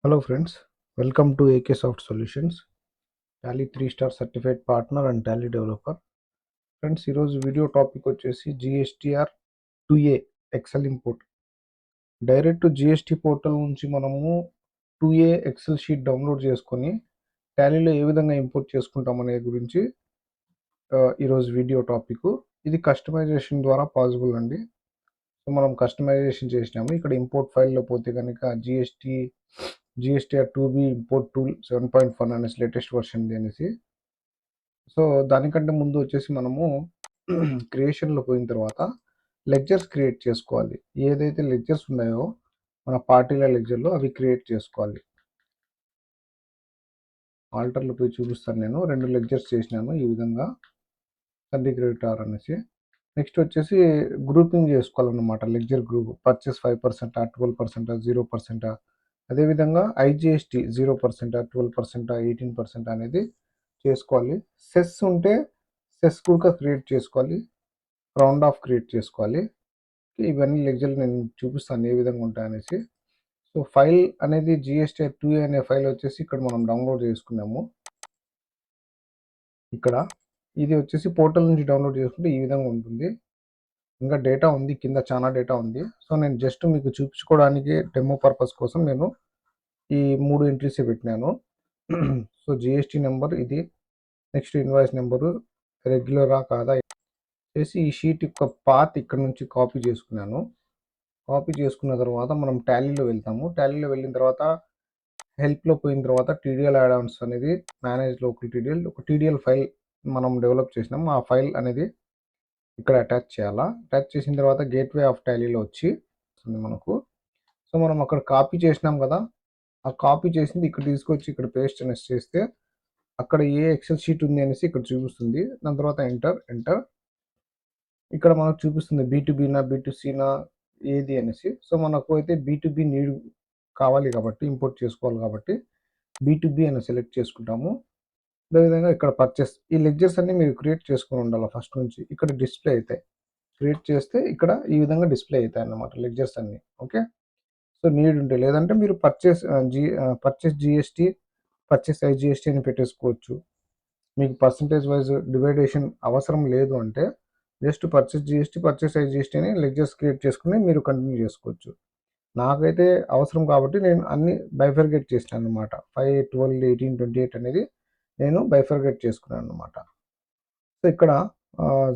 Hello friends, welcome to AK Soft Solutions, Tally 3-star certified partner and Tally developer. Friends ఈరోజు video topic వచ్చేసి GSTR 2A excel import. Direct GST portal నుంచి మనము 2A XL sheet download చేసుకొని టాలీలో ఏ విధంగా import చేసుకుంటాం అనే గురించి ఈరోజు వీడియో టాపిక్. ఇది కస్టమైజేషన్ ద్వారా పాసిబుల్ అండి. సో మనం కస్టమైజేషన్ చేసినాము. ఇక్కడ ఇంపోర్ట్ ఫైల్లో పోతే కనుక GSTR 2B ఇంపోర్ట్ టూల్ 7.1 అనేసి లేటెస్ట్ వర్షన్ అనేసి. సో దానికంటే ముందు వచ్చేసి మనము క్రియేషన్లో పోయిన తర్వాత లెడ్జర్స్ క్రియేట్ చేసుకోవాలి. ఏదైతే లెడ్జర్స్ ఉన్నాయో మన పార్టీల లెడ్జర్లో అవి క్రియేట్ చేసుకోవాలి. ఆల్టర్లో పోయి చూపిస్తాను. నేను 2 లెడ్జర్స్ చేసినాను ఈ విధంగా క్రియేటర్ అనేసి. నెక్స్ట్ వచ్చేసి గ్రూపింగ్ చేసుకోవాలన్నమాట. Ledger group purchase 5%, 12%, 0%. అదేవిధంగా IGST 0%, 12%, 18% అనేది చేసుకోవాలి. సెస్ ఉంటే సెస్ కూడా క్రియేట్ చేసుకోవాలి. రౌండ్ ఆఫ్ క్రియేట్ చేసుకోవాలి. ఇవన్నీ లెడ్జర్లు నేను చూపిస్తాను ఏ విధంగా ఉంటాయనేసి. సో ఫైల్ అనేది GSTR 2A అనే ఫైల్ వచ్చేసి ఇక్కడ మనం డౌన్లోడ్ చేసుకున్నాము. ఇక్కడ ఇది వచ్చేసి పోర్టల్ నుంచి డౌన్లోడ్ చేసుకుంటే ఈ విధంగా ఉంటుంది. ఇంకా డేటా ఉంది, కింద చాలా డేటా ఉంది. సో నేను జస్ట్ మీకు చూపించుకోవడానికి డెమో పర్పస్ కోసం నేను ఈ 3 ఎంట్రీస్ పెట్టినాను. సో GST నెంబర్ ఇది, నెక్స్ట్ ఇన్వాయిస్ నెంబరు, రెగ్యులరా కాదా చేసి ఈ షీట్ యొక్క పాత్ ఇక్కడ నుంచి కాపీ చేసుకున్నాను. కాపీ చేసుకున్న తర్వాత మనం టాలీలో వెళ్తాము. టాలీలో వెళ్ళిన తర్వాత హెల్ప్లో పోయిన తర్వాత TDL యాడ్-ఆన్స్ అనేది మేనేజ్ లోకల్ TDL ఒక TDL ఫైల్ మనం డెవలప్ చేసినాము. ఆ ఫైల్ అనేది ఇక్కడ అటాచ్ చేయాలా. అటాచ్ చేసిన తర్వాత గేట్వే ఆఫ్ టాలీలో వచ్చి మనకు. సో మనం అక్కడ కాపీ చేసినాం కదా, ఆ కాపీ చేసింది ఇక్కడ తీసుకొచ్చి ఇక్కడ పేస్ట్ అనేసి చేస్తే అక్కడ ఏ ఎక్సెల్ షీట్ ఉంది అనేసి ఇక్కడ చూపిస్తుంది. దాని తర్వాత ఎంటర్ ఇక్కడ మనకు చూపిస్తుంది B2Bనా B2Cనా ఏది అనేసి. సో మనకు అయితే B2B నీడ్ కావాలి కాబట్టి ఇంపోర్ట్ చేసుకోవాలి కాబట్టి B2B అని సెలెక్ట్ చేసుకుంటాము. అదేవిధంగా ఇక్కడ పర్చేస్, ఈ లెడ్జర్స్ అన్ని మీరు క్రియేట్ చేసుకొని ఉండాలి ఫస్ట్ నుంచి. ఇక్కడ డిస్ప్లే అవుతాయి. క్రియేట్ చేస్తే ఇక్కడ ఈ విధంగా డిస్ప్లే అవుతాయి అన్నమాట లెడ్జర్స్ అన్ని. ఓకే, సో నీడ్ ఉంటే, లేదంటే మీరు పర్చేస్ GST, పర్చేస్ IGST అని పెట్టేసుకోవచ్చు. మీకు పర్సంటేజ్ వైజ్ డివైడేషన్ అవసరం లేదు అంటే just purchase GST, purchase IGST అని లెడ్జర్స్ క్రియేట్ చేసుకుని మీరు కంటిన్యూ చేసుకోవచ్చు. నాకైతే అవసరం కాబట్టి నేను అన్ని బైఫర్గేట్ చేసినాను అనమాట. 5, 12, 18, 28 అనేది నేను బైఫర్గేట్ చేసుకున్నాను అనమాట. సో ఇక్కడ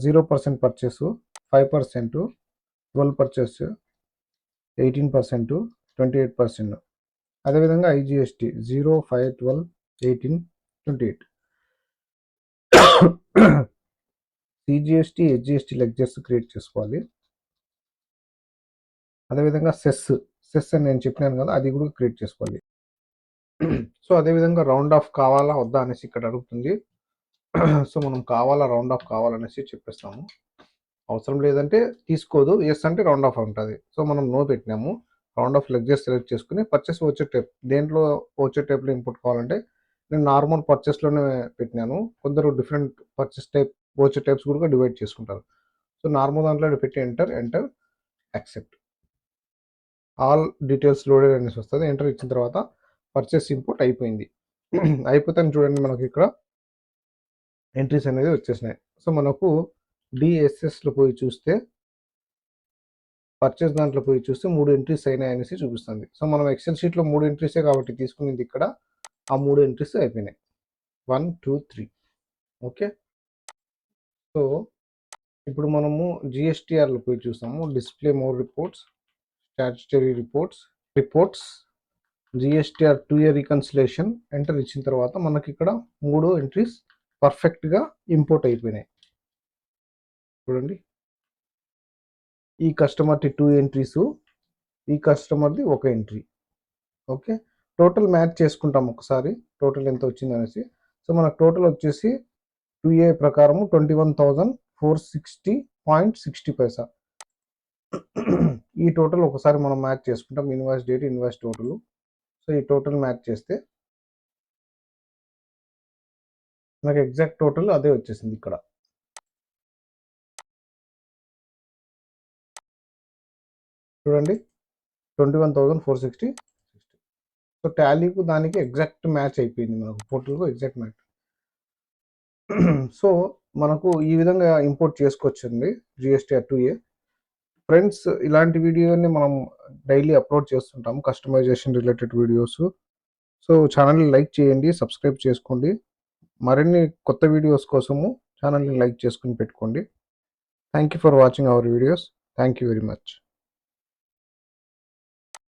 0% పర్చేసు, 5%, 12 పర్చేస్, 18%, 28%. అదేవిధంగా IGST 0, 5, 12, 18, 28. CGST, HGST ledgers create చేసుకోవాలి. అదేవిధంగా సెస్ అని నేను చెప్పినాను కదా, అది కూడా క్రియేట్ చేసుకోవాలి. సో అదేవిధంగా రౌండ్ ఆఫ్ కావాలా వద్దా అనేసి ఇక్కడ అడుగుతుంది. సో మనం కావాలా రౌండ్ ఆఫ్ కావాలనేసి చెప్పేస్తాము. అవసరం లేదంటే తీసుకోదు, ఎస్ అంటే రౌండ్ ఆఫ్ ఉంటుంది. సో మనం నో పెట్టినాము. రౌండ్ ఆఫ్ లెడ్జర్ సెలెక్ట్ చేసుకుని పర్చేస్ వచ్చే టైప్, దేంట్లో వచ్చే టైప్లో ఇంపోర్ట్ కావాలంటే నేను నార్మల్ పర్చేస్లోనే పెట్టినాను. కొందరు డిఫరెంట్ పర్చేస్ టైప్ వచ్చే టైప్స్ కూడా డివైడ్ చేసుకుంటారు. సో నార్మల్ దాంట్లో పెట్టి enter accept. All details loaded అనేసి వస్తుంది. ఎంటర్ ఇచ్చిన తర్వాత పర్చేస్ ఇంపోర్ట్ అయిపోయింది. అయిపోతే చూడండి మనకి ఇక్కడ ఎంట్రీస్ అనేది వచ్చేసినాయి. సో మనకు DSSలో పోయి చూస్తే, పర్చేస్ దాంట్లో పోయి చూస్తే 3 ఎంట్రీస్ అయినాయి అనేసి చూపిస్తుంది. సో మనం ఎక్సెల్ షీట్లో 3 ఎంట్రీసే కాబట్టి తీసుకునేది ఇక్కడ ఆ 3 ఎంట్రీస్ అయిపోయినాయి. 1, 2, 3. ఓకే, సో ఇప్పుడు మనము GSTRలో పోయి చూస్తాము. Display more reports, statutory reports, GSTR 2A reconciliation. Enter ఇచ్చిన తర్వాత మనకి ఇక్కడ 3 ఎంట్రీస్ పర్ఫెక్ట్గా ఇంపోర్ట్ అయిపోయినాయి. చూడండి, ఈ కస్టమర్ది 2 ఎంట్రీస్, ఈ కస్టమర్ది 1 ఎంట్రీ. ఓకే, టోటల్ మ్యాచ్ చేసుకుంటాం ఒకసారి టోటల్ ఎంత వచ్చింది అనేసి. సో మనకు టోటల్ వచ్చేసి 2A ప్రకారము 21,460.60 ఈ టోటల్ ఒకసారి మనం మ్యాచ్ చేసుకుంటాం. Invoice date, invoice total. So ఈ టోటల్ మ్యాచ్ చేస్తే నాకు ఎగ్జాక్ట్ టోటల్ అదే వచ్చేసింది ఇక్కడ. చూడండి, 21,460. సో టాలీకు దానికి ఎగ్జాక్ట్ మ్యాచ్ అయిపోయింది, మనకు పోర్టల్కు ఎగ్జాక్ట్ మ్యాచ్. సో మనకు ఈ విధంగా ఇంపోర్ట్ చేసుకోవచ్చండి జిఎస్టీఆర్ 2A. ఫ్రెండ్స్, ఇలాంటి వీడియోని మనం డైలీ అప్లోడ్ చేస్తుంటాము, కస్టమైజేషన్ రిలేటెడ్ వీడియోస్. సో ఛానల్ని లైక్ చేయండి, సబ్స్క్రైబ్ చేసుకోండి. మరిన్ని కొత్త వీడియోస్ కోసము ఛానల్ని లైక్ చేసుకుని పెట్టుకోండి. Thank you for watching our videos. Thank you very much.